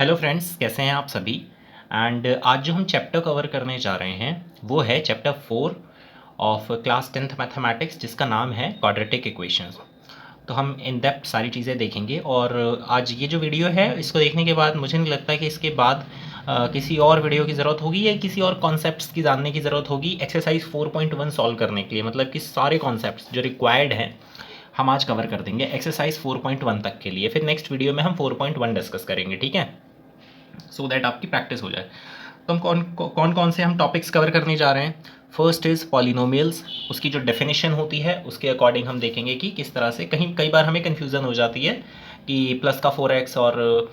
Hello friends, कैसे हैं आप सभी। एंड आज जो हम चैप्टर कवर करने जा रहे हैं वो है chapter 4 of class 10th mathematics, जिसका नाम है क्वाड्रेटिक इक्वेशंस। तो हम इन डेप्थ सारी चीज़ें देखेंगे और आज ये जो वीडियो है इसको देखने के बाद मुझे नहीं लगता कि इसके बाद किसी और वीडियो की ज़रूरत होगी या किसी और कॉन्सेप्ट्स की जानने की ज़रूरत होगी एक्सरसाइज 4.1 सॉल्व करने के लिए। मतलब कि सारे कॉन्सेप्ट्स जो रिक्वायर्ड हैं हम आज कवर कर देंगे एक्सरसाइज 4.1 तक के लिए। फिर नेक्स्ट वीडियो में हम 4.1 डिस्कस करेंगे, ठीक है, सो दैट आपकी प्रैक्टिस हो जाए। तो हम कौन कौन से हम टॉपिक्स कवर करने जा रहे हैं। फर्स्ट इज़ पॉलिनोमियल्स, उसकी जो डेफिनेशन होती है उसके अकॉर्डिंग हम देखेंगे कि किस तरह से कई बार हमें कन्फ्यूज़न हो जाती है कि प्लस का 4x और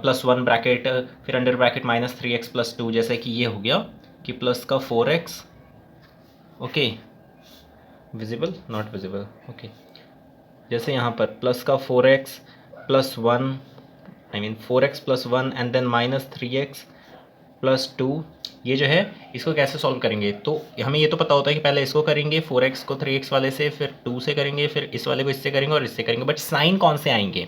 +1 ब्रैकेट फिर अंडर ब्रैकेट -3x + 2, जैसे कि ये हो गया कि प्लस का 4x, okay, visible not visible, okay, जैसे यहाँ पर प्लस का 4x + 1 4x + 1 and then -3x + 2, ये जो है इसको कैसे सॉल्व करेंगे। तो हमें ये तो पता होता है कि पहले इसको करेंगे 4x को 3x वाले से, फिर 2 से करेंगे, फिर इस वाले को इससे करेंगे और इससे करेंगे, बट साइन कौन से आएंगे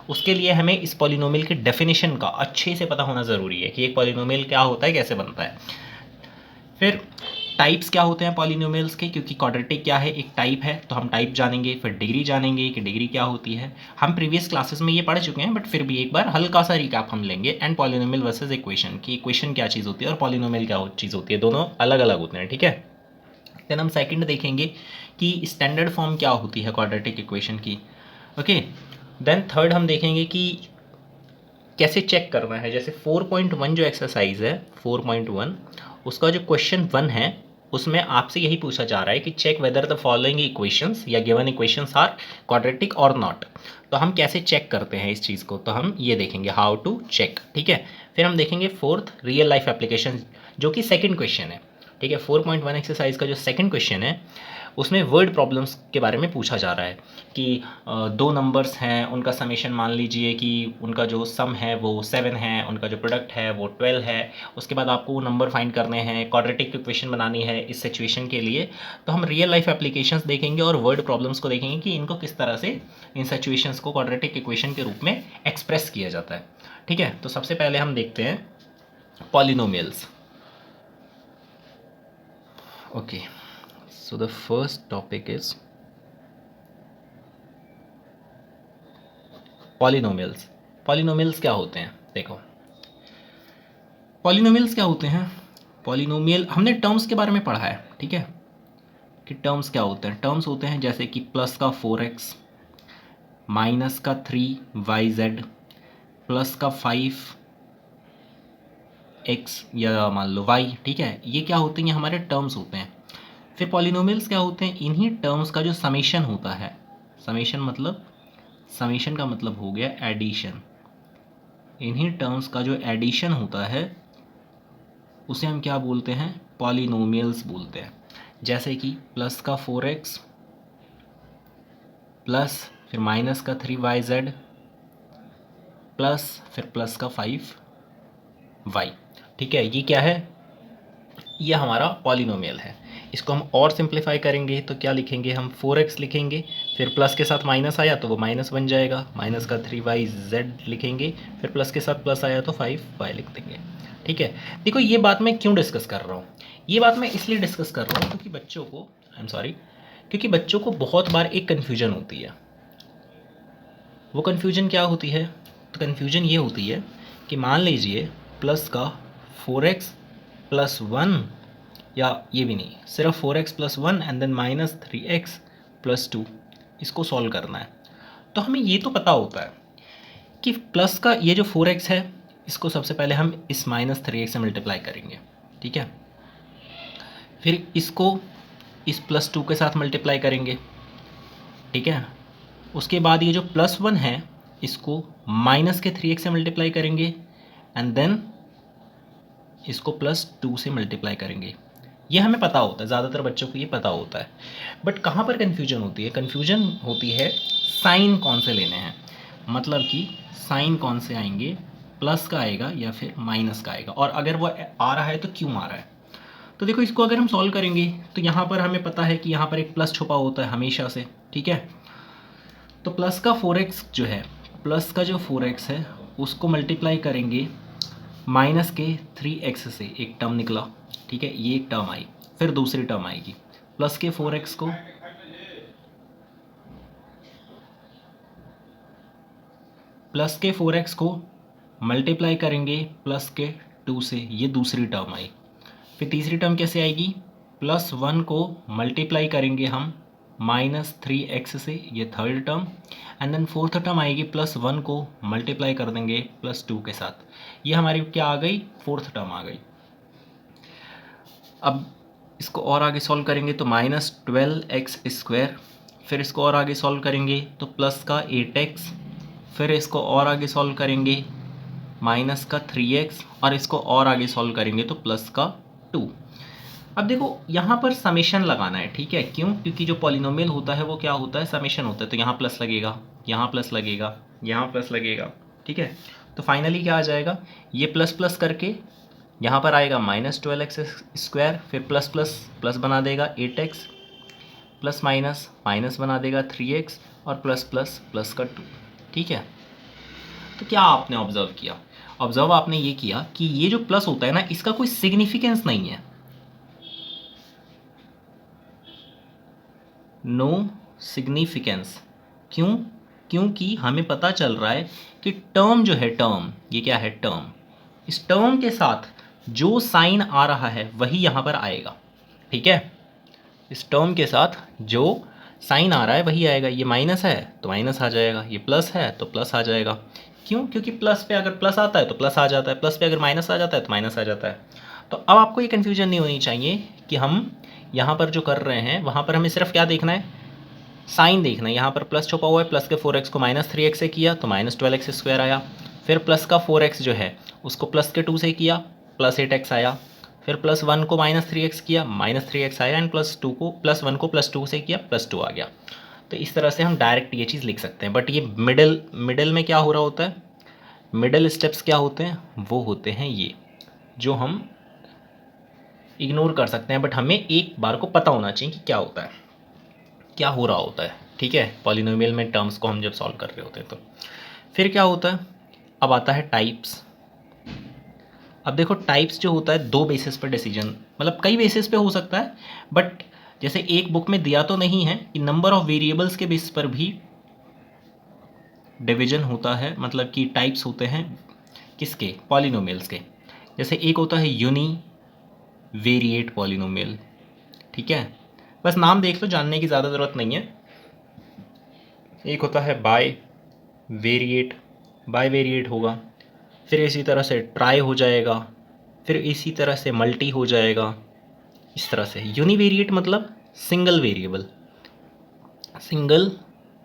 उसके लिए हमें इस पॉलिनोमियल की डेफिनेशन का अच्छे से पता होना ज़रूरी है कि एक पॉलिनोमियल क्या होता है, कैसे बनता है। फिर टाइप्स क्या होते हैं पॉलिनोमियल्स के, क्योंकि क्वाड्रेटिक क्या है, एक टाइप है, तो हम टाइप जानेंगे। फिर डिग्री जानेंगे कि डिग्री क्या होती है। हम प्रीवियस क्लासेस में ये पढ़ चुके हैं, बट फिर भी एक बार हल्का सा रिकैप हम लेंगे। एंड पॉलिनोमियल वर्सेस इक्वेशन, की इक्वेशन क्या चीज़ होती है और पॉलिनोमियल क्या चीज़ होती है, दोनों अलग अलग होते हैं, ठीक है। देन हम सेकंड देखेंगे कि स्टैंडर्ड फॉर्म क्या होती है क्वाड्रेटिक इक्वेशन की, ओके। देन थर्ड हम देखेंगे कि कैसे चेक करना है। जैसे 4.1 जो एक्सरसाइज है 4.1, उसका जो क्वेश्चन 1 है उसमें आपसे यही पूछा जा रहा है कि check whether the following equations या गिवन इक्वेशंस आर क्वाड्रेटिक और नॉट। तो हम कैसे चेक करते हैं इस चीज़ को, तो हम ये देखेंगे हाउ टू चेक, ठीक है। फिर हम देखेंगे फोर्थ रियल लाइफ एप्लीकेशन, जो कि सेकंड क्वेश्चन है, ठीक है। 4.1 एक्सरसाइज का जो सेकंड क्वेश्चन है उसमें वर्ड प्रॉब्लम्स के बारे में पूछा जा रहा है कि दो नंबर्स हैं, उनका समेशन मान लीजिए कि उनका जो सम है वो 7 है, उनका जो प्रोडक्ट है वो 12 है। उसके बाद आपको वो नंबर फाइंड करने हैं, क्वाड्रेटिक इक्वेशन बनानी है इस सिचुएशन के लिए। तो हम रियल लाइफ एप्लीकेशंस देखेंगे और वर्ड प्रॉब्लम्स को देखेंगे कि इनको किस तरह से इन सिचुएशंस को क्वाड्रेटिक इक्वेशन के रूप में एक्सप्रेस किया जाता है, ठीक है। तो सबसे पहले हम देखते हैं polynomials, okay. So the first topic is polynomials. Polynomials क्या होते हैं, देखो पॉलिनोमियल्स क्या होते हैं। पॉलिनोमियल हमने टर्म्स के बारे में पढ़ा है, ठीक है, कि टर्म्स क्या होते हैं। टर्म्स होते हैं जैसे कि प्लस का 4x, माइनस का 3yz, प्लस का 5x या मान लो y, ठीक है। ये क्या होते हैं, ये हमारे टर्म्स होते हैं। फिर पॉलिनोमियल्स क्या होते हैं, इन्हीं टर्म्स का जो समेशन होता है, समेशन का मतलब हो गया एडिशन। इन्हीं टर्म्स का जो एडिशन होता है उसे हम क्या बोलते हैं, पॉलिनोमियल्स बोलते हैं। जैसे कि प्लस का 4x प्लस फिर माइनस का 3yz प्लस फिर प्लस का 5y, ठीक है। ये क्या है, ये हमारा पॉलिनोमियल है। इसको हम और सिंप्लीफाई करेंगे तो क्या लिखेंगे, हम 4x लिखेंगे, फिर प्लस के साथ माइनस आया तो वो माइनस बन जाएगा, माइनस का 3yz लिखेंगे, फिर प्लस के साथ प्लस आया तो 5y लिख देंगे, ठीक है। देखो ये बात मैं क्यों डिस्कस कर रहा हूँ, ये बात मैं इसलिए डिस्कस कर रहा हूँ क्योंकि बच्चों को बहुत बार एक कन्फ्यूजन होती है। वो कन्फ्यूजन क्या होती है, तो कन्फ्यूजन ये होती है कि मान लीजिए प्लस का 4x + 1, या ये भी नहीं, सिर्फ 4x + 1 एंड देन -3x + 2, इसको सॉल्व करना है। तो हमें ये तो पता होता है कि प्लस का ये जो 4x है इसको सबसे पहले हम इस -3x से मल्टीप्लाई करेंगे, ठीक है। फिर इसको इस +2 के साथ मल्टीप्लाई करेंगे, ठीक है। उसके बाद ये जो +1 है इसको माइनस के 3x से मल्टीप्लाई करेंगे एंड देन इसको +2 से मल्टीप्लाई करेंगे। ये हमें पता होता है, ज़्यादातर बच्चों को ये पता होता है। बट कहाँ पर कन्फ्यूजन होती है, कन्फ्यूजन होती है साइन कौन से लेने हैं, मतलब कि साइन कौन से आएंगे, प्लस का आएगा या फिर माइनस का आएगा, और अगर वो आ रहा है तो क्यों आ रहा है। तो देखो इसको अगर हम सॉल्व करेंगे तो यहाँ पर हमें पता है कि यहाँ पर एक प्लस छुपा होता है हमेशा से, ठीक है। तो प्लस का 4x जो है, प्लस का जो 4x है उसको मल्टीप्लाई करेंगे माइनस के 3x से, एक टर्म निकला, ठीक है, ये एक टर्म आई, फिर दूसरी टर्म आएगी प्लस के 4x को मल्टीप्लाई करेंगे प्लस के 2 से, ये दूसरी टर्म आई। फिर तीसरी टर्म कैसे आएगी, +1 को मल्टीप्लाई करेंगे हम -3x से, ये third term. And then fourth term आएगी +1 को मल्टीप्लाई कर देंगे +2 के साथ, ये हमारी क्या आ गई, फोर्थ टर्म आ गई। अब इसको और आगे सॉल्व करेंगे तो -12x², फिर इसको और आगे सॉल्व करेंगे तो प्लस का 8x, फिर इसको और आगे सॉल्व करेंगे माइनस का 3x, और इसको और आगे सॉल्व करेंगे तो प्लस का 2। अब देखो यहाँ पर समेशन लगाना है, ठीक है, क्यों, क्योंकि जो पॉलिनोमियल होता है वो क्या होता है, समेशन होता है। तो यहाँ प्लस लगेगा, यहाँ प्लस लगेगा, यहाँ प्लस लगेगा, ठीक है। तो फाइनली क्या आ जाएगा, ये प्लस प्लस करके यहाँ पर आएगा -12x², फिर प्लस प्लस प्लस बना देगा 8x, प्लस माइनस माइनस बना देगा 3x, और प्लस प्लस प्लस का 2, ठीक है। तो क्या आपने ऑब्जर्व किया, आपने ये किया कि ये जो प्लस होता है ना, इसका कोई सिग्निफिकेंस नहीं है, नो सिग्निफिकेंस। क्यों, क्योंकि हमें पता चल रहा है कि टर्म जो है, टर्म, ये क्या है, टर्म, इस टर्म के साथ जो साइन आ रहा है वही यहाँ पर आएगा, ठीक है। इस टर्म के साथ जो साइन आ रहा है वही आएगा। ये माइनस है तो माइनस आ जाएगा, ये प्लस है तो प्लस आ जाएगा। क्यों, क्योंकि प्लस पे अगर प्लस आता है तो प्लस आ जाता है, प्लस पे अगर माइनस आ जाता है तो माइनस आ जाता है। तो अब आपको ये कन्फ्यूजन नहीं होनी चाहिए कि हम यहाँ पर जो कर रहे हैं वहाँ पर हमें सिर्फ क्या देखना है, साइन देखना है। यहाँ पर प्लस छुपा हुआ है, प्लस के 4x को -3x से किया तो -12x² आया, फिर प्लस का 4x जो है उसको प्लस के 2 से किया +8x आया, फिर +1 को -3x किया -3x आया, एंड +1 को +2 से किया +2 आ गया। तो इस तरह से हम डायरेक्ट ये चीज़ लिख सकते हैं। बट ये मिडल में क्या हो रहा होता है, मिडल स्टेप्स क्या होते हैं, वो होते हैं ये जो हम इग्नोर कर सकते हैं, बट हमें एक बार को पता होना चाहिए कि क्या होता है, क्या हो रहा होता है, ठीक है। पॉलिनोमियल में टर्म्स को हम जब सॉल्व कर रहे होते हैं तो फिर क्या होता है, अब आता है टाइप्स। अब देखो टाइप्स जो होता है 2 बेसिस पर डिसीजन, मतलब कई बेसिस पे हो सकता है, बट जैसे एक बुक में दिया तो नहीं है कि नंबर ऑफ वेरिएबल्स के बेसिस पर भी डिवीजन होता है, मतलब कि टाइप्स होते हैं किसके, पॉलिनोमियल्स के। जैसे एक होता है यूनी वेरिएट पॉलिनोमियल, ठीक है, बस नाम देख लो, जानने की ज़्यादा ज़रूरत नहीं है। एक होता है बाय वेरिएट होगा, फिर इसी तरह से ट्राई हो जाएगा, फिर इसी तरह से मल्टी हो जाएगा, इस तरह से। यूनिवेरिएट मतलब सिंगल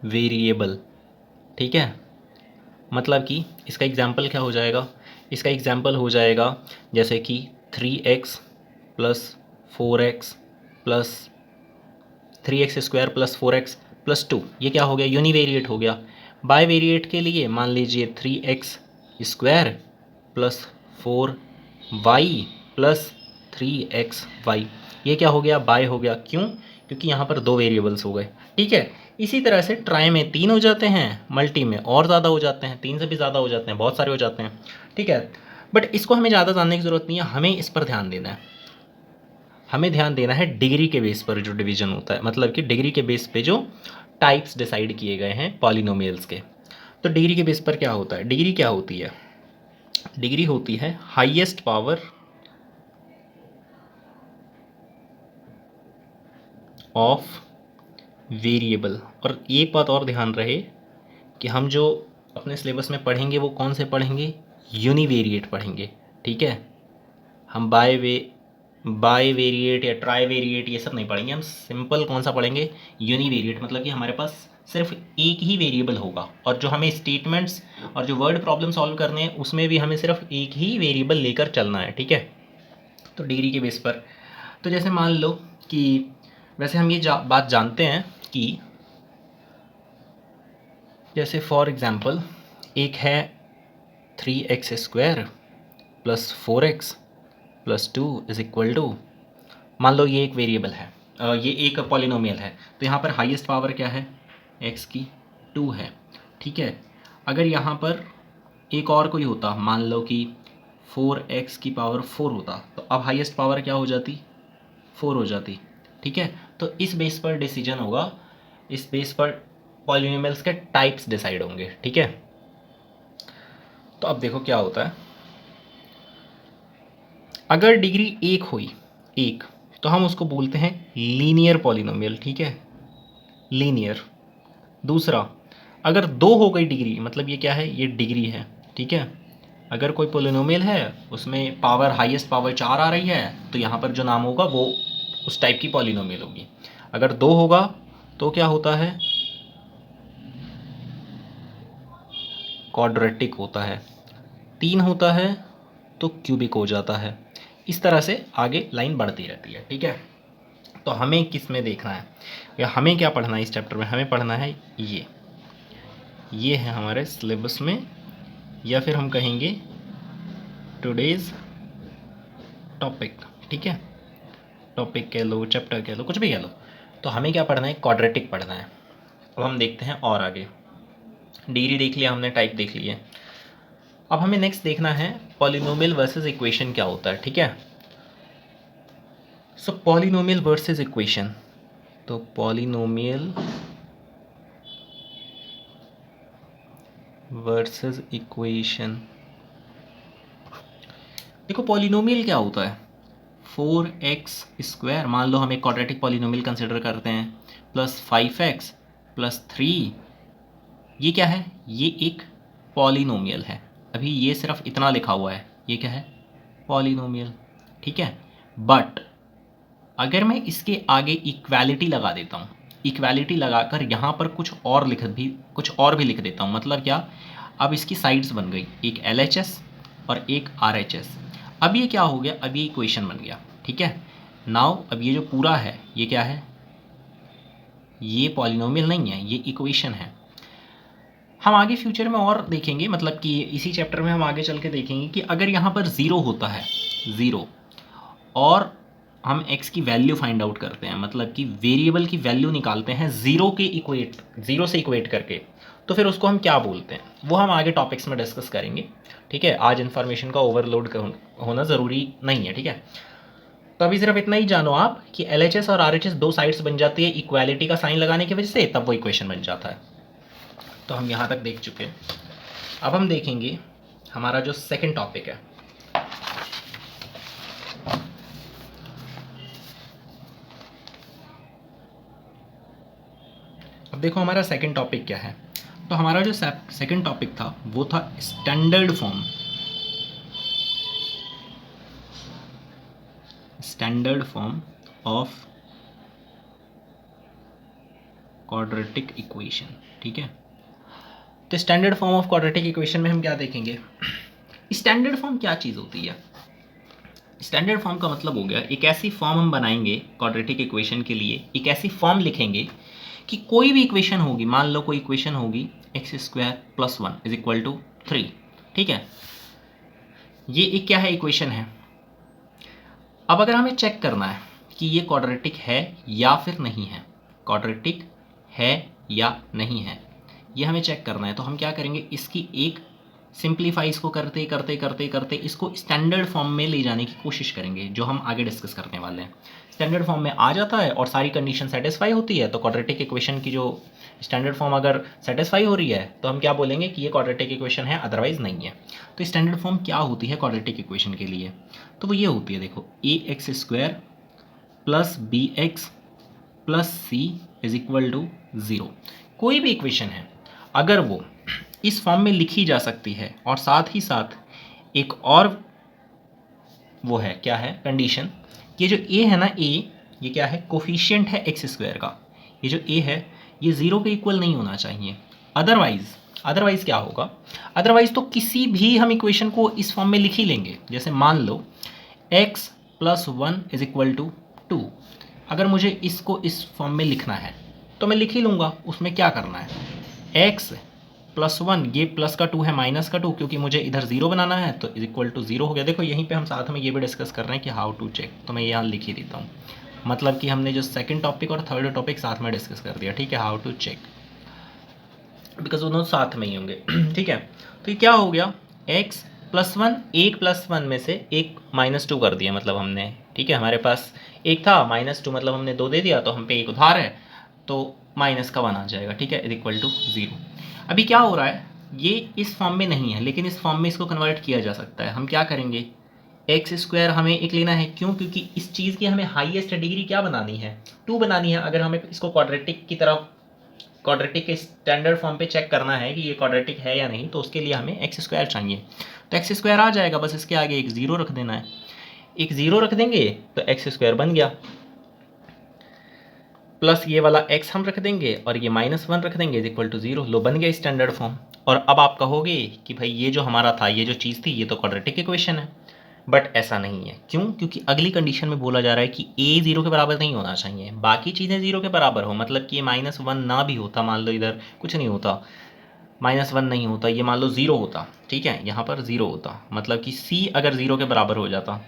वेरिएबल, ठीक है। मतलब कि इसका एग्जाम्पल क्या हो जाएगा, इसका एग्जाम्पल हो जाएगा जैसे कि 3x + 4x + 3x² + 4x + 2, ये क्या हो गया, यूनिवेरिएट हो गया। बाय वेरिएट के लिए मान लीजिए 3x² + 4y + 3xy, ये क्या हो गया, बाय हो गया। क्यों, क्योंकि यहाँ पर 2 वेरिएबल्स हो गए, ठीक है। इसी तरह से ट्राई में 3 हो जाते हैं, मल्टी में और ज़्यादा हो जाते हैं, 3 से भी ज़्यादा हो जाते हैं, बहुत सारे हो जाते हैं, ठीक है। बट इसको हमें ज़्यादा जानने की ज़रूरत नहीं है, हमें इस पर ध्यान देना है, हमें ध्यान देना है डिग्री के बेस पर जो डिवीजन होता है, मतलब कि डिग्री के बेस पे जो टाइप्स डिसाइड किए गए हैं पॉलिनोमियल्स के। तो डिग्री के बेस पर क्या होता है, डिग्री क्या होती है, डिग्री होती है हाईएस्ट पावर ऑफ वेरिएबल। और एक बात और ध्यान रहे कि हम जो अपने सिलेबस में पढ़ेंगे वो कौन से पढ़ेंगे, यूनिवेरिएट पढ़ेंगे, ठीक है। हम बाय वेरिएट या ट्राई वेरिएट ये सब नहीं पढ़ेंगे, हम सिंपल कौन सा पढ़ेंगे, यूनिवेरिएट। मतलब कि हमारे पास सिर्फ एक ही वेरिएबल होगा, और जो हमें स्टेटमेंट्स और जो वर्ड प्रॉब्लम सॉल्व करने हैं उसमें भी हमें सिर्फ एक ही वेरिएबल लेकर चलना है, ठीक है। तो डिग्री के बेस पर, तो जैसे मान लो कि वैसे हम ये बात जानते हैं कि जैसे फॉर एग्ज़ाम्पल एक है 3x² + 4x + 2 = मान लो ये एक वेरिएबल है, ये एक पॉलिनोमियल है। तो यहाँ पर हाईएस्ट पावर क्या है, x की 2 है, ठीक है। अगर यहाँ पर एक और कोई होता, मान लो कि 4x की पावर 4 होता, तो अब हाईएस्ट पावर क्या हो जाती, 4 हो जाती। ठीक है, तो इस बेस पर डिसीजन होगा, इस बेस पर पॉलिनोमियल्स के टाइप्स डिसाइड होंगे। ठीक है, तो अब देखो क्या होता है, अगर डिग्री 1 हुई, 1, तो हम उसको बोलते हैं लीनियर पॉलिनोमियल। ठीक है, लीनियर। दूसरा, अगर 2 हो गई डिग्री, मतलब ये क्या है, ये डिग्री है। ठीक है, अगर कोई पोलिनोमियल है उसमें पावर हाईएस्ट पावर 4 आ रही है, तो यहाँ पर जो नाम होगा वो उस टाइप की पॉलिनोमियल होगी। अगर 2 होगा तो क्या होता है, क्वाड्रेटिक होता है। 3 होता है तो क्यूबिक हो जाता है। इस तरह से आगे लाइन बढ़ती रहती है। ठीक है, तो हमें किस में देखना है, या हमें क्या पढ़ना है इस चैप्टर में, हमें पढ़ना है ये है हमारे सिलेबस में, या फिर हम कहेंगे टुडेज टॉपिक। ठीक है, टॉपिक कह लो, चैप्टर कह लो, कुछ भी कह लो, तो हमें क्या पढ़ना है, क्वाड्रेटिक पढ़ना है। अब हम देखते हैं और आगे, डिग्री देख लिया हमने, टाइप देख लिए, अब हमें नेक्स्ट देखना है पॉलिनोमियल वर्सेस इक्वेशन क्या होता है। ठीक है, सो पॉलिनोमियल वर्सेस इक्वेशन, तो पॉलिनोमियल वर्सेस इक्वेशन, देखो पॉलिनोमियल क्या होता है, 4x², मान लो हम एक क्वाड्रेटिक पॉलिनोमियल कंसिडर करते हैं, प्लस 5x प्लस 3, ये क्या है, ये एक पॉलिनोमियल है। अभी ये सिर्फ इतना लिखा हुआ है, ये क्या है, पॉलिनोमियल। ठीक है, बट अगर मैं इसके आगे इक्वालिटी लगा देता हूँ, इक्वालिटी लगाकर यहाँ पर कुछ और भी लिख देता हूँ, मतलब क्या, अब इसकी साइड्स बन गई, एक LHS और एक RHS। अब ये क्या हो गया, अब ये इक्वेशन बन गया। ठीक है, नाउ अब ये जो पूरा है ये क्या है, ये पॉलिनोमियल नहीं है, ये इक्वेशन है। हम आगे फ्यूचर में और देखेंगे, मतलब कि इसी चैप्टर में हम आगे चल के देखेंगे कि अगर यहाँ पर 0 होता है, 0, और हम x की वैल्यू फाइंड आउट करते हैं, मतलब कि वेरिएबल की वैल्यू निकालते हैं 0 से इक्वेट करके, तो फिर उसको हम क्या बोलते हैं, वो हम आगे टॉपिक्स में डिस्कस करेंगे। ठीक है, आज इन्फॉर्मेशन का ओवरलोड होना ज़रूरी नहीं है। ठीक है, तो अभी सिर्फ इतना ही जानो आप कि LHS और RHS दो साइड्स बन जाती है इक्वालिटी का साइन लगाने की वजह से, तब वो इक्वेशन बन जाता है। तो हम यहाँ तक देख चुके हैं। अब हम देखेंगे हमारा जो सेकंड टॉपिक है, अब देखो हमारा सेकंड टॉपिक क्या है। तो हमारा जो सेकंड टॉपिक था वो था standard form of quadratic equation. ठीक है, तो standard form of quadratic equation में हम क्या देखेंगे, स्टैंडर्ड फॉर्म क्या चीज़ होती है। स्टैंडर्ड फॉर्म का मतलब हो गया एक ऐसी फॉर्म हम बनाएंगे क्वाड्रेटिक इक्वेशन के लिए, एक ऐसी फॉर्म लिखेंगे कि कोई भी इक्वेशन होगी, मान लो कोई इक्वेशन होगी x² + 1 = 3। ठीक है, ये एक क्या है, इक्वेशन है। अब अगर हमें चेक करना है कि ये क्वाड्रेटिक है या फिर नहीं है, क्वाड्रेटिक है या नहीं है, ये हमें चेक करना है, तो हम क्या करेंगे, इसकी एक सिंप्लीफाई इसको करते करते करते करते इसको स्टैंडर्ड फॉर्म में ले जाने की कोशिश करेंगे, जो हम आगे डिस्कस करने वाले हैं। स्टैंडर्ड फॉर्म में आ जाता है और सारी कंडीशन सेटिस्फाई होती है, तो क्वाड्रेटिक इक्वेशन की जो स्टैंडर्ड फॉर्म अगर सेटिस्फाई हो रही है तो हम क्या बोलेंगे कि ये क्वाड्रेटिक इक्वेशन है, अदरवाइज नहीं है। तो स्टैंडर्ड फॉर्म क्या होती है क्वाड्रेटिक इक्वेशन के लिए, तो वो ये होती है, देखो ax² + bx + c = 0। कोई भी इक्वेशन है अगर वो इस फॉर्म में लिखी जा सकती है, और साथ ही साथ एक और वो है, क्या है, कंडीशन, ये जो a है ना, a, ये क्या है, कोफिशिएंट है x² का, ये जो a है ये 0 के इक्वल नहीं होना चाहिए। अदरवाइज क्या होगा, अदरवाइज तो किसी भी हम इक्वेशन को इस फॉर्म में लिख ही लेंगे। जैसे मान लो x + 1 = 2, अगर मुझे इसको इस फॉर्म में लिखना है तो मैं लिख ही लूँगा। उसमें क्या करना है, x + 1, ये प्लस का 2 है माइनस का 2, क्योंकि मुझे इधर 0 बनाना है, तो = 0 हो गया। देखो यहीं पे हम साथ में ये भी डिस्कस कर रहे हैं कि हाउ टू चेक, तो मैं यहाँ लिख ही देता हूँ। मतलब कि हमने जो सेकंड टॉपिक और थर्ड टॉपिक साथ में डिस्कस कर दिया। ठीक है, हाउ टू चेक, बिकॉज दोनों साथ में ही होंगे। ठीक है, तो ये क्या हो गया, x प्लस वन, एक प्लस वन में से एक माइनस टू कर दिया मतलब हमने, ठीक है, हमारे पास एक था, माइनस टू मतलब हमने दो दे दिया, तो हम पे एक उधार है, तो माइनस का वन आ जाएगा, ठीक है, इक्वल टू ज़ीरो। अभी क्या हो रहा है, ये इस फॉर्म में नहीं है, लेकिन इस फॉर्म में इसको कन्वर्ट किया जा सकता है। हम क्या करेंगे, एक्स स्क्वायर हमें एक लेना है, क्यों, क्योंकि इस चीज़ की हमें हाईएस्ट डिग्री क्या बनानी है, टू बनानी है। अगर हमें इसको क्वाड्रेटिक की तरफ, क्वाड्रेटिक के स्टैंडर्ड फॉर्म पे चेक करना है कि ये क्वाड्रेटिक है या नहीं, तो उसके लिए हमें एक्स स्क्वायर चाहिए। तो एक्स स्क्वायर आ जाएगा, बस इसके आगे एक ज़ीरो रख देना है, एक ज़ीरो रख देंगे तो एक्स स्क्वायर बन गया, प्लस ये वाला x हम रख देंगे और ये माइनस वन रख देंगे, इज इक्वल टू ज़ीरो। लो, बन गया स्टैंडर्ड फॉर्म। और अब आप कहोगे कि भाई ये जो हमारा था, ये जो चीज़ थी, ये तो क्वाड्रेटिक इक्वेशन है, बट ऐसा नहीं है। क्यों, क्योंकि अगली कंडीशन में बोला जा रहा है कि a ज़ीरो के बराबर नहीं होना चाहिए, बाकी चीज़ें ज़ीरो के बराबर हो, मतलब कि ये माइनस वन ना भी होता, मान लो इधर कुछ नहीं होता, माइनस वन नहीं होता, ये मान लो ज़ीरो होता, ठीक है, यहाँ पर ज़ीरो होता, मतलब कि c अगर ज़ीरो के बराबर हो जाता,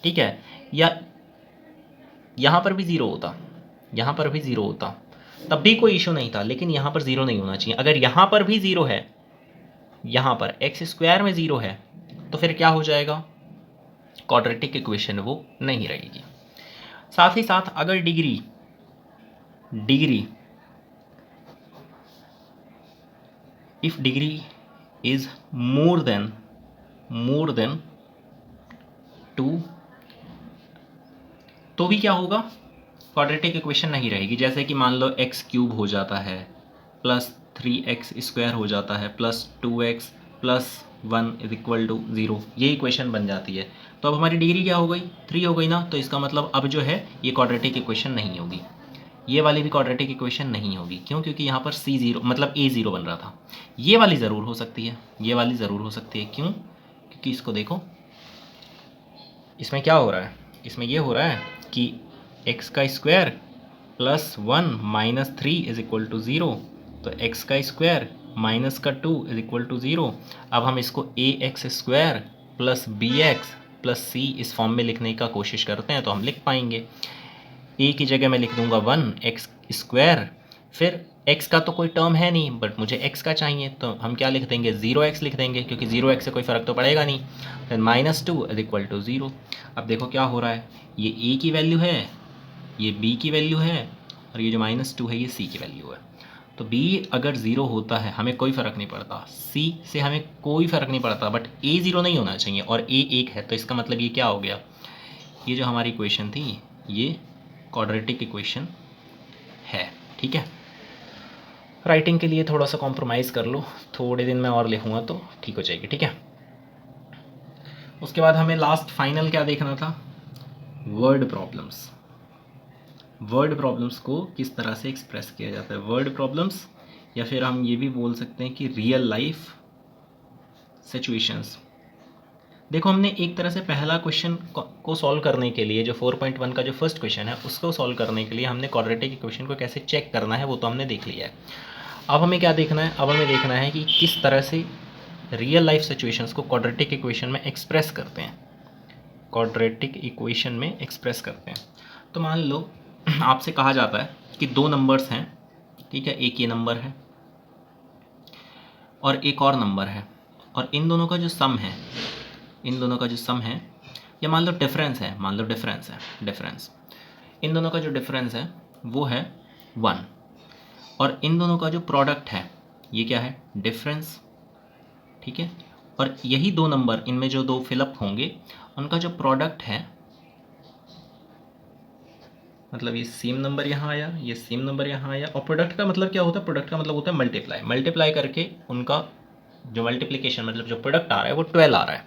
ठीक है, या यहाँ पर भी ज़ीरो होता, यहाँ पर भी ज़ीरो होता, तब भी कोई इशू नहीं था, लेकिन यहाँ पर ज़ीरो नहीं होना चाहिए। अगर यहाँ पर भी ज़ीरो है, यहाँ पर एक्स स्क्वायर में ज़ीरो है, तो फिर क्या हो जाएगा, क्वाड्रेटिक इक्वेशन वो नहीं रहेगी। साथ ही साथ अगर degree if degree is more than two, तो भी क्या होगा, क्वाड्रेटिक इक्वेशन नहीं रहेगी। जैसे कि मान लो एक्स क्यूब हो जाता है, प्लस थ्री एक्स स्क्वायर हो जाता है, plus two x plus one is equal to zero, ये इक्वेशन बन जाती है। तो अब हमारी डिग्री क्या हो गई, थ्री हो गई ना, तो इसका मतलब अब जो है ये क्वाड्रेटिक इक्वेशन नहीं होगी, ये वाली भी क्वाड्रेटिक इक्वेशन नहीं होगी। क्यों, क्योंकि यहाँ पर सी ज़ीरो मतलब ए ज़ीरो बन रहा था। ये वाली ज़रूर हो सकती है, ये वाली ज़रूर हो सकती है। क्यों, क्योंकि इसको देखो, इसमें क्या हो रहा है, इसमें ये हो रहा है कि एक्स का square plus one minus three is equal to zero, तो एक्स का स्क्वायर माइनस का two is equal to zero. अब हम इसको a x square plus b x plus c इस फॉर्म में लिखने का कोशिश करते हैं, तो हम लिख पाएंगे। ए की जगह मैं लिख दूंगा वन एक्स स्क्वायर, फिर एक्स का तो कोई टर्म है नहीं, बट मुझे एक्स का चाहिए, तो हम क्या लिख देंगे, ज़ीरो एक्स लिख देंगे, क्योंकि ज़ीरो एक्स से कोई फ़र्क तो पड़ेगा नहीं। फिर minus two is equal to zero. अब देखो क्या हो रहा है, ये ए की वैल्यू है, ये बी की वैल्यू है, और ये जो माइनस टू है ये सी की वैल्यू है। तो बी अगर ज़ीरो होता है हमें कोई फ़र्क नहीं पड़ता, सी से हमें कोई फ़र्क नहीं पड़ता, बट ए ज़ीरो नहीं होना चाहिए, और ए एक है, तो इसका मतलब ये क्या हो गया, ये जो हमारी इक्वेशन थी ये क्वाड्रेटिक इक्वेशन है, ठीक है। राइटिंग के लिए थोड़ा सा कॉम्प्रोमाइज़ कर लो, थोड़े दिन में और लिखूँगा तो ठीक हो जाएगी, ठीक है। उसके बाद हमें लास्ट फाइनल क्या देखना था, वर्ड प्रॉब्लम्स। वर्ड प्रॉब्लम्स को किस तरह से एक्सप्रेस किया जाता है, वर्ड प्रॉब्लम्स, या फिर हम ये भी बोल सकते हैं कि रियल लाइफ सिचुएशंस। देखो, हमने एक तरह से पहला क्वेश्चन को सॉल्व करने के लिए, जो 4.1 का जो फर्स्ट क्वेश्चन है उसको सॉल्व करने के लिए हमने क्वाड्रेटिक इक्वेशन को कैसे चेक करना है वो तो हमने देख लिया है। अब हमें क्या देखना है, अब हमें देखना है कि किस तरह से रियल लाइफ सिचुएशंस को क्वाड्रेटिक इक्वेशन में एक्सप्रेस करते हैं, क्वाड्रेटिक इक्वेशन में एक्सप्रेस करते हैं। तो मान लो आपसे कहा जाता है कि दो नंबर्स हैं, ठीक है, एक ये नंबर है और एक और नंबर है, और इन दोनों का जो सम है, इन दोनों का जो सम है, या मान लो डिफरेंस है, मान लो डिफरेंस है, डिफरेंस, इन दोनों का जो डिफरेंस है वो है वन, और इन दोनों का जो प्रोडक्ट है ये क्या है, डिफरेंस, ठीक है। और यही दो नंबर, इनमें जो दो फिलअप होंगे उनका जो प्रोडक्ट है, मतलब ये सेम नंबर यहाँ आया, ये सेम नंबर यहाँ आया, और प्रोडक्ट का मतलब क्या होता है, प्रोडक्ट का मतलब होता है मल्टीप्लाई, मल्टीप्लाई करके उनका जो मल्टीप्लिकेशन मतलब जो प्रोडक्ट आ रहा है वो 12 आ रहा है।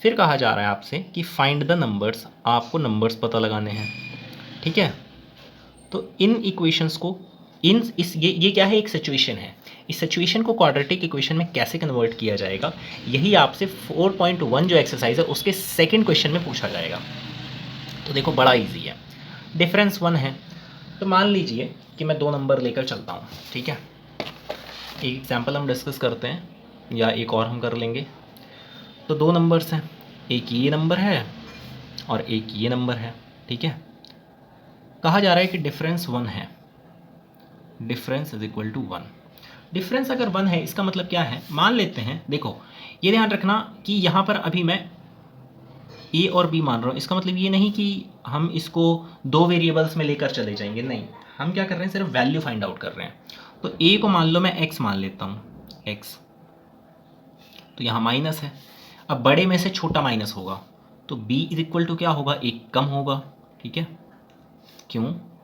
फिर कहा जा रहा है आपसे कि फाइंड द नंबर्स, आपको नंबर्स पता लगाने हैं, ठीक है। तो इन इक्वेशंस को, ये क्या है, एक सिचुएशन है, इस सिचुएशन को क्वाड्रेटिक इक्वेशन में कैसे कन्वर्ट किया जाएगा, यही आपसे 4.1 जो एक्सरसाइज है उसके सेकेंड क्वेश्चन में पूछा जाएगा। तो देखो बड़ा ईजी है, डिफरेंस वन है, तो मान लीजिए कि मैं दो नंबर लेकर चलता हूँ, ठीक है। एक एग्जाम्पल हम डिस्कस करते हैं, या एक और हम कर लेंगे। तो दो नंबर्स हैं, एक ये नंबर है और एक ये नंबर है, ठीक है। कहा जा रहा है कि डिफरेंस वन है, difference is equal to one. Difference अगर वन है इसका मतलब क्या है, मान लेते हैं, देखो ये ध्यान रखना कि यहाँ पर अभी मैं ए और बी मान रहा हूँ, इसका मतलब ये नहीं कि हम इसको दो वेरिएबल्स में लेकर चले जाएंगे, नहीं, हम क्या कर रहे हैं, सिर्फ वैल्यू फाइंड आउट कर रहे हैं। तो ए को मान लो मैं एक्स मान लेता हूँ, एक्स, तो यहाँ माइनस है, अब बड़े में से छोटा माइनस होगा, तो b इज इक्वल टू क्या होगा, एक कम होगा, ठीक है, क्यों,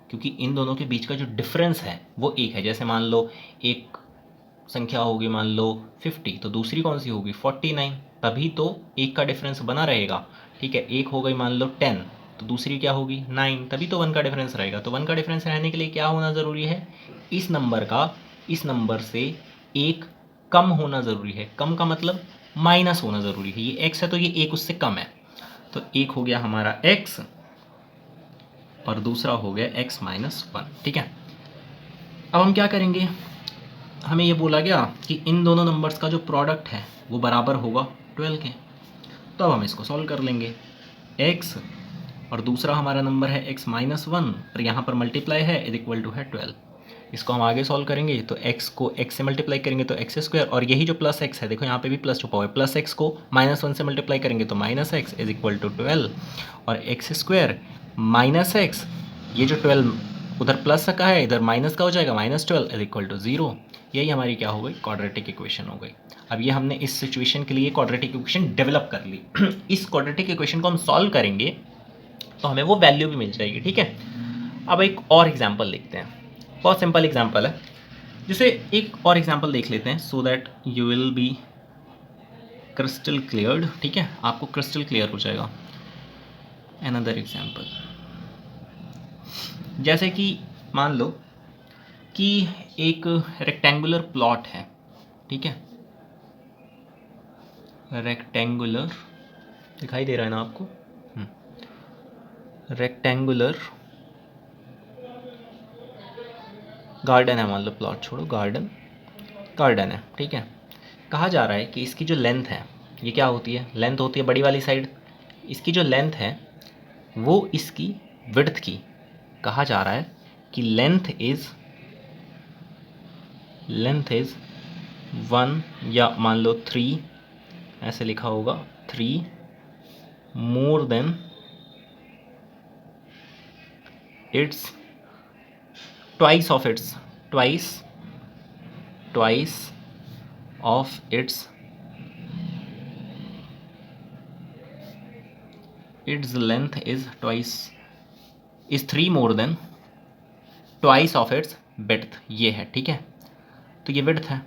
क्योंकि इन दोनों के बीच का जो डिफरेंस है वो एक है। जैसे मान लो एक संख्या होगी मान लो 50, तो दूसरी कौन सी होगी 49, तभी तो एक का डिफरेंस बना रहेगा, ठीक है। एक हो गई मान लो 10, तो दूसरी क्या होगी 9, तभी तो 1 का डिफरेंस रहेगा। तो 1 का डिफरेंस रहने के लिए क्या होना ज़रूरी है, इस नंबर का इस नंबर से एक कम होना ज़रूरी है। कम का मतलब माइनस होना ज़रूरी है। ये x है तो ये एक उससे कम है, तो एक हो गया हमारा x और दूसरा हो गया x माइनस 1, ठीक है। अब हम क्या करेंगे, हमें ये बोला गया कि इन दोनों नंबर्स का जो प्रोडक्ट है वो बराबर होगा 12 के, तो अब हम इसको सॉल्व कर लेंगे। x और दूसरा हमारा नंबर है x माइनस 1 और यहाँ पर मल्टीप्लाई है इज इक्वल टू है 12। इसको हम आगे सॉल्व करेंगे, तो x को x से मल्टीप्लाई करेंगे तो x स्क्वायर, और यही जो प्लस x है, देखो यहाँ पे भी प्लस छुपा हुआ है, प्लस x को माइनस 1 से मल्टीप्लाई करेंगे तो minus x is equal to 12, और x स्क्वायर माइनस x, ये जो 12 उधर प्लस का है इधर माइनस का हो जाएगा, माइनस 12 इज इक्वल टू 0। यही हमारी क्या हो गई, क्वाड्रेटिक इक्वेशन हो गई। अब ये हमने इस सिचुएशन के लिए क्वाड्रेटिक इक्वेशन डेवलप कर ली। इस क्वाड्रेटिक इक्वेशन को हम सॉल्व करेंगे तो हमें वो वैल्यू भी मिल जाएगी, ठीक है। अब एक और एग्जाम्पल देखते हैं, बहुत सिंपल एग्जाम्पल है, जैसे एक और एग्जाम्पल देख लेते हैं so that you will be crystal cleared, ठीक है, आपको क्रिस्टल क्लियर हो जाएगा। अनदर एग्जाम्पल, जैसे कि मान लो कि एक रेक्टेंगुलर प्लॉट है, ठीक है, रेक्टेंगुलर दिखाई दे रहा है ना आपको, रेक्टेंगुलर गार्डन है, मान लो प्लॉट छोड़ो, गार्डन है, ठीक है। कहा जा रहा है कि इसकी जो लेंथ है, ये क्या होती है, लेंथ होती है बड़ी वाली साइड, इसकी जो लेंथ है वो इसकी विड्थ की, कहा जा रहा है कि लेंथ इज 1 या मान लो 3, ऐसे लिखा होगा 3 more than it's twice of its its length is 3 more than twice of its width, ये है, ठीक है। तो ये width है,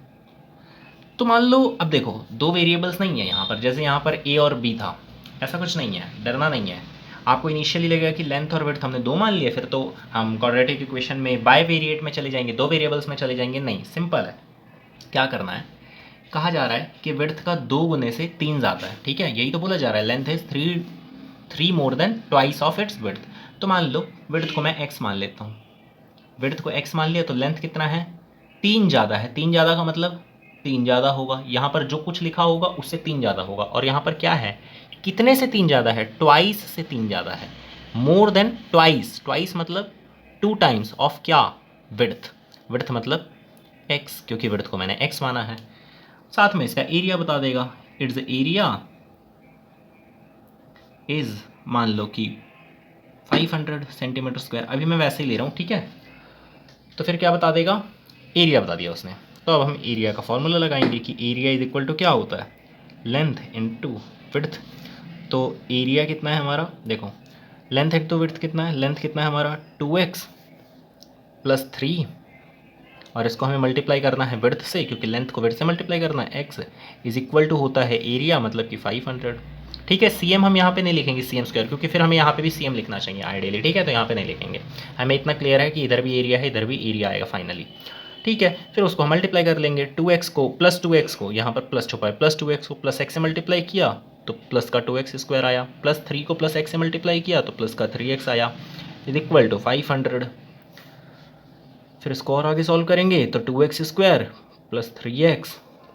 तो मान लो अब देखो दो वेरिएबल्स नहीं है यहाँ पर, जैसे यहाँ पर a और b था, ऐसा कुछ नहीं है, डरना नहीं है। आपको इनिशियली लगेगा कि लेंथ और विड्थ हमने दो मान लिए, फिर तो हम क्वाड्रेटिक इक्वेशन में बाय वेरिएट में चले जाएंगे, दो वेरिएबल्स में चले जाएंगे, नहीं, सिंपल है। क्या करना है, कहा जा रहा है कि विड्थ का 2 गुने से 3 ज़्यादा है, ठीक है, यही तो बोला जा रहा है, length is 3 more than twice of its width. तो मान लो विड्थ को मैं x मान लेता हूँ, विड्थ को x मान लिया तो लेंथ कितना है, 3 ज़्यादा है, 3 ज़्यादा का मतलब 3 ज़्यादा होगा, यहाँ पर जो कुछ लिखा होगा उससे 3 ज़्यादा होगा, और यहाँ पर क्या है, कितने से 3 ज़्यादा है, ट्वाइस से 3 ज़्यादा है, मोर देन ट्वाइस मतलब 2 टाइम्स ऑफ क्या, विड्थ मतलब x, क्योंकि विड्थ को मैंने x माना है। साथ में इसका एरिया बता देगा, इट्स एरिया इज मान लो कि 500 सेंटीमीटर स्क्वायर, अभी मैं वैसे ही ले रहा हूँ, ठीक है। तो फिर क्या बता देगा, एरिया बता दिया उसने। तो अब हम एरिया का फॉर्मूला लगाएंगे कि एरिया इज इक्वल टू क्या होता है, लेंथ इनटू विड्थ। तो एरिया कितना है हमारा, देखो लेंथ इनटू विड्थ कितना है, लेंथ कितना है हमारा 2x प्लस 3, और इसको हमें मल्टीप्लाई करना है विड्थ से, क्योंकि लेंथ को विड्थ से मल्टीप्लाई करना है, x इज इक्वल टू होता है एरिया मतलब कि 500, ठीक है। cm हम यहाँ पे नहीं लिखेंगे cm स्क्वायर, क्योंकि फिर हमें यहाँ पे भी cm लिखना चाहिए आइडियली, ठीक है, तो यहाँ पे नहीं लिखेंगे, हमें इतना क्लियर है कि इधर भी एरिया है इधर भी एरिया आएगा फाइनली, ठीक है। फिर उसको हम मल्टीप्लाई कर लेंगे, 2x को प्लस 2x को, यहाँ पर प्लस छुपा है, प्लस 2x को प्लस x से मल्टीप्लाई किया तो प्लस का 2x स्क्वायर आया, प्लस 3 को प्लस x से मल्टीप्लाई किया तो प्लस का 3x आया, इज इक्वल टू 500। फिर इसको और आगे सॉल्व करेंगे तो 2x square plus 3x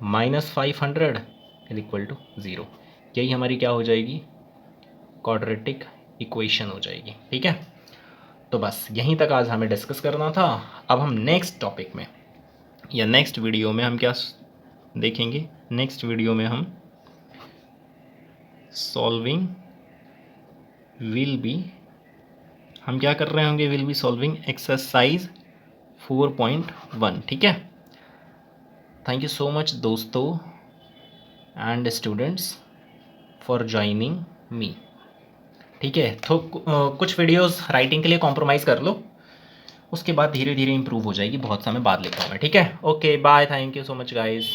minus 500 is equal to 0। यही हमारी क्या हो जाएगी, क्वाड्रेटिक इक्वेशन हो जाएगी, ठीक है। तो बस यहीं तक आज हमें डिस्कस करना था। अब हम नेक्स्ट टॉपिक में या नेक्स्ट वीडियो में हम क्या देखेंगे, नेक्स्ट वीडियो में हम सॉल्विंग विल बी, हम क्या कर रहे होंगे, विल बी सॉल्विंग एक्सरसाइज 4.1, ठीक है। थैंक यू सो मच दोस्तों and students for joining me, ठीक है। तो कुछ वीडियोस राइटिंग के लिए कॉम्प्रोमाइज़ कर लो, उसके बाद धीरे धीरे इंप्रूव हो जाएगी, बहुत समय बाद लेता हूँ मैं, ठीक है। Okay bye, thank you so much guys.